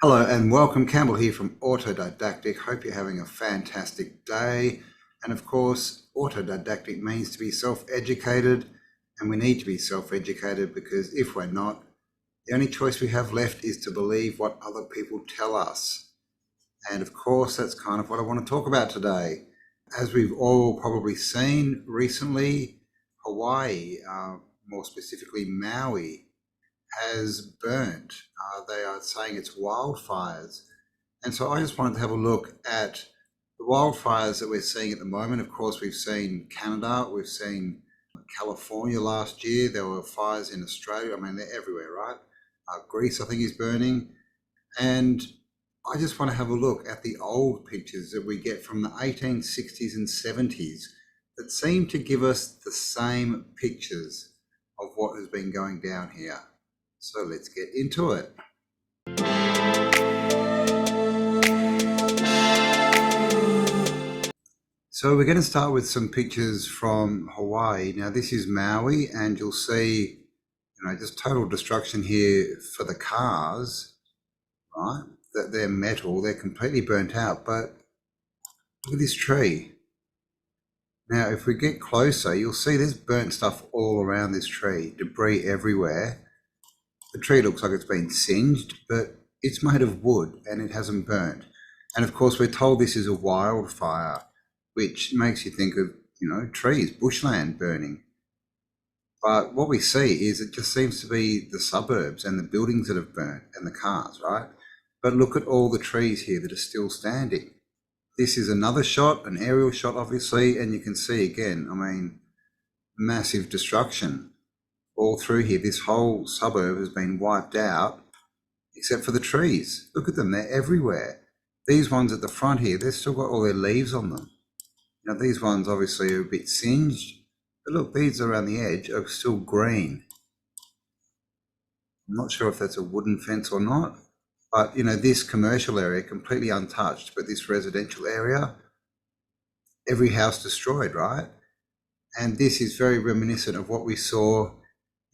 Hello and welcome, Cambell here from Autodidactic. Hope you're having a fantastic day. And of course, autodidactic means to be self-educated, and we need to be self-educated because if we're not, the only choice we have left is to believe what other people tell us. And of course, that's kind of what I want to talk about today. As we've all probably seen recently, Hawaii, more specifically Maui, has burnt. They are saying it's wildfires. And so I just wanted to have a look at the wildfires that we're seeing at the moment. Of course, we've seen Canada, we've seen California last year. There were fires in Australia. I mean, they're everywhere, right? Greece, I think, is burning. And I just want to have a look at the old pictures that we get from the 1860s and 70s that seem to give us the same pictures of what has been going down here. So let's get into it. So we're going to start with some pictures from Hawaii. Now this is Maui, and you'll see, just total destruction here for the cars, right? That they're metal, they're completely burnt out, but look at this tree. Now, if we get closer, you'll see there's burnt stuff all around this tree, debris everywhere. The tree looks like it's been singed, but it's made of wood and it hasn't burnt. And of course, we're told this is a wildfire, which makes you think of, trees, bushland burning. But what we see is it just seems to be the suburbs and the buildings that have burnt and the cars, right? But look at all the trees here that are still standing. This is another shot, an aerial shot, obviously, and you can see again, massive destruction all through here. This whole suburb has been wiped out, except for the trees. Look at them, they're everywhere. These ones at the front here, they've still got all their leaves on them. Now these ones obviously are a bit singed, but look, these around the edge are still green. I'm not sure if that's a wooden fence or not, but this commercial area completely untouched, but this residential area, every house destroyed, right? And this is very reminiscent of what we saw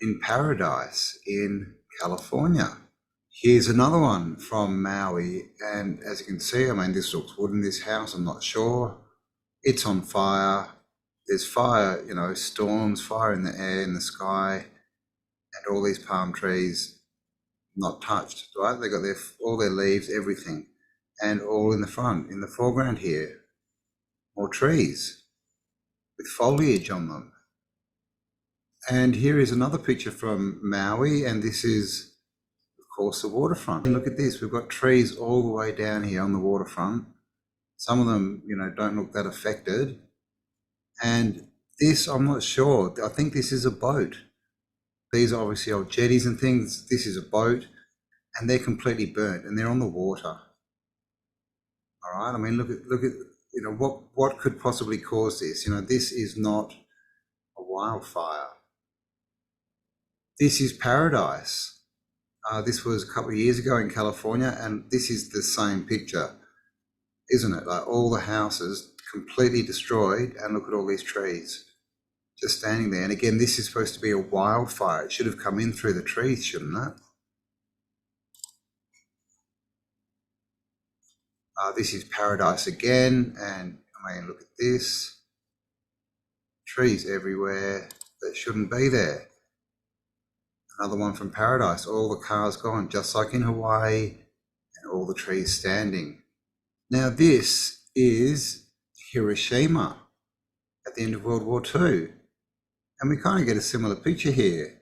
in Paradise in California. Here's another one from Maui, and as you can see, this looks wooden, this house, I'm not sure. It's on fire. There's fire, storms, fire in the air, in the sky, and all these palm trees not touched, right? They got all their leaves, everything, and all in the front, in the foreground here, more trees with foliage on them. And here is another picture from Maui, and this is, of course, the waterfront. And look at this, we've got trees all the way down here on the waterfront. Some of them, don't look that affected. And this, I'm not sure, I think this is a boat. These are obviously old jetties and things. This is a boat, and they're completely burnt, and they're on the water. All right, look at, what could possibly cause this? This is not a wildfire. This is Paradise. This was a couple of years ago in California, and this is the same picture, isn't it? Like all the houses completely destroyed, and look at all these trees just standing there. And again, this is supposed to be a wildfire. It should have come in through the trees, shouldn't it? This is Paradise again, and look at this. Trees everywhere that shouldn't be there. Another one from Paradise, all the cars gone, just like in Hawaii, and all the trees standing. Now this is Hiroshima at the end of World War II. And we kind of get a similar picture here.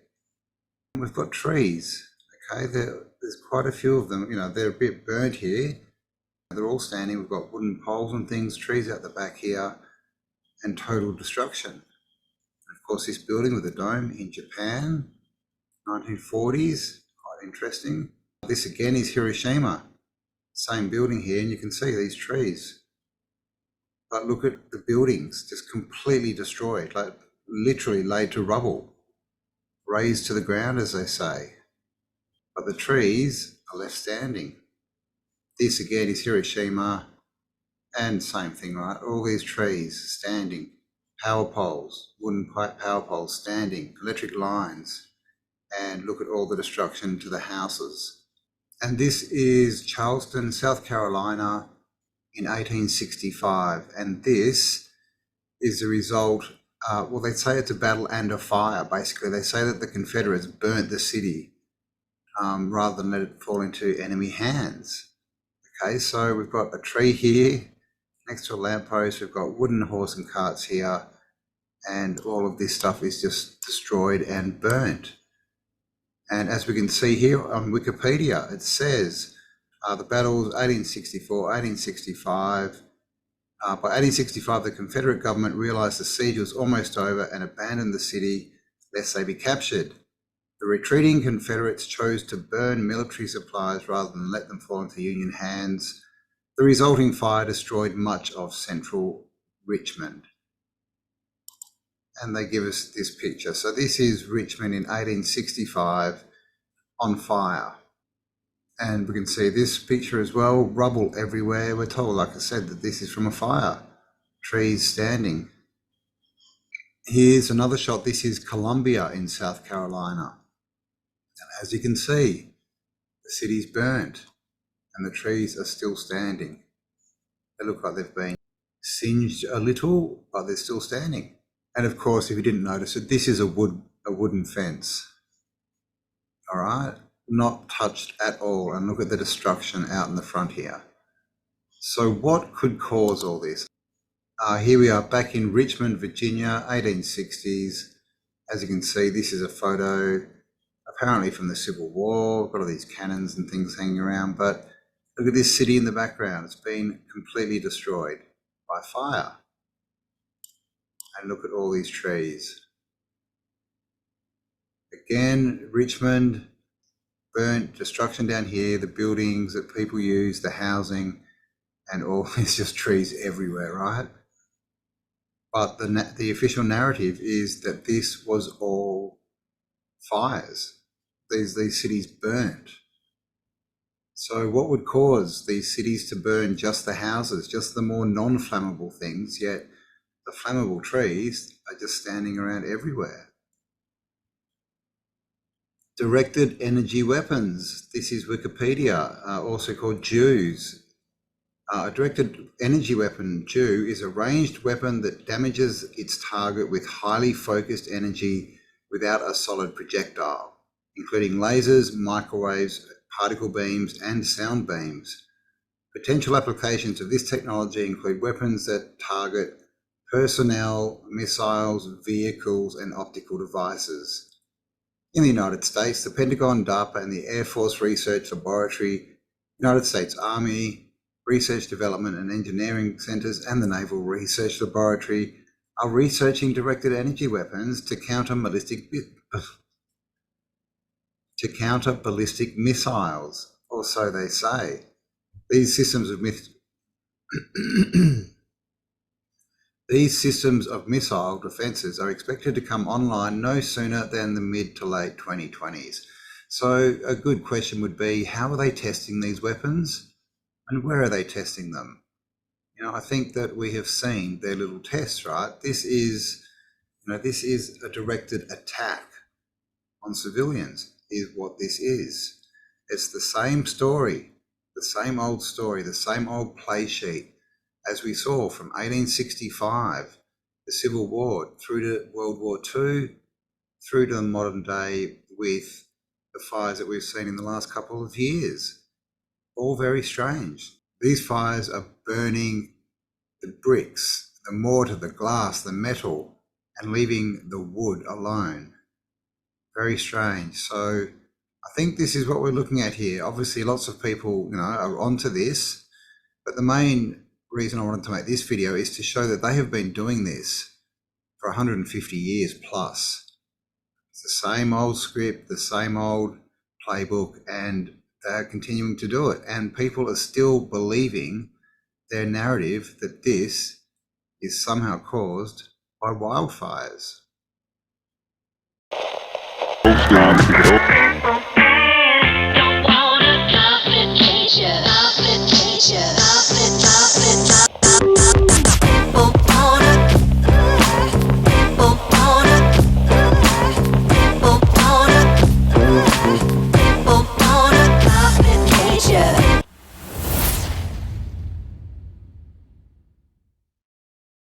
We've got trees, okay? There's quite a few of them, they're a bit burnt here. They're all standing, we've got wooden poles and things, trees out the back here, and total destruction. And of course, this building with a dome in Japan, 1940s, quite interesting. This again is Hiroshima, same building here, and you can see these trees. But look at the buildings, just completely destroyed, like literally laid to rubble, razed to the ground, as they say. But the trees are left standing. This again is Hiroshima, and same thing, right? All these trees standing, power poles, wooden power poles standing, electric lines, and look at all the destruction to the houses. And this is Charleston, South Carolina in 1865. And this is the result, well, they say it's a battle and a fire, basically. They say that the Confederates burnt the city rather than let it fall into enemy hands. Okay, so we've got a tree here next to a lamppost. We've got wooden horse and carts here, and all of this stuff is just destroyed and burnt. And as we can see here on Wikipedia, it says the battles 1864, 1865. By 1865, the Confederate government realised the siege was almost over and abandoned the city lest they be captured. The retreating Confederates chose to burn military supplies rather than let them fall into Union hands. The resulting fire destroyed much of central Richmond. And they give us this picture. So this is Richmond in 1865 on fire. And we can see this picture as well, rubble everywhere. We're told, like I said, that this is from a fire, trees standing. Here's another shot. This is Columbia in South Carolina. And as you can see, the city's burnt and the trees are still standing. They look like they've been singed a little, but they're still standing. And of course, if you didn't notice it, this is a wooden fence. All right, not touched at all. And look at the destruction out in the front here. So what could cause all this? Here we are back in Richmond, Virginia, 1860s. As you can see, this is a photo apparently from the Civil War. Got all these cannons and things hanging around, but look at this city in the background. It's been completely destroyed by fire. And look at all these trees. Again, Richmond, burnt, destruction down here, the buildings that people use, the housing, and all, it's just trees everywhere, right? But the official narrative is that this was all fires. These cities burnt. So what would cause these cities to burn just the houses, just the more non-flammable things, yet the flammable trees are just standing around everywhere? Directed energy weapons. This is Wikipedia, also called DEWs. A directed energy weapon, DEW, is a ranged weapon that damages its target with highly focused energy without a solid projectile, including lasers, microwaves, particle beams, and sound beams. Potential applications of this technology include weapons that target personnel, missiles, vehicles, and optical devices. In the United States, the Pentagon, DARPA, and the Air Force Research Laboratory, United States Army, Research Development and Engineering Centers, and the Naval Research Laboratory are researching directed energy weapons to counter ballistic missiles, or so they say. These systems of missile defences are expected to come online no sooner than the mid to late 2020s. So a good question would be, how are they testing these weapons and where are they testing them? You know, I think that we have seen their little tests, right? This is a directed attack on civilians is what this is. It's the same story, the same old story, the same old play sheet as we saw from 1865, the Civil War, through to World War II, through to the modern day with the fires that we've seen in the last couple of years. All very strange. These fires are burning the bricks, the mortar, the glass, the metal, and leaving the wood alone. Very strange. So I think this is what we're looking at here. Obviously, lots of people, are onto this, but the main reason I wanted to make this video is to show that they have been doing this for 150 years plus. It's the same old script, the same old playbook, and they're continuing to do it. And people are still believing their narrative that this is somehow caused by wildfires.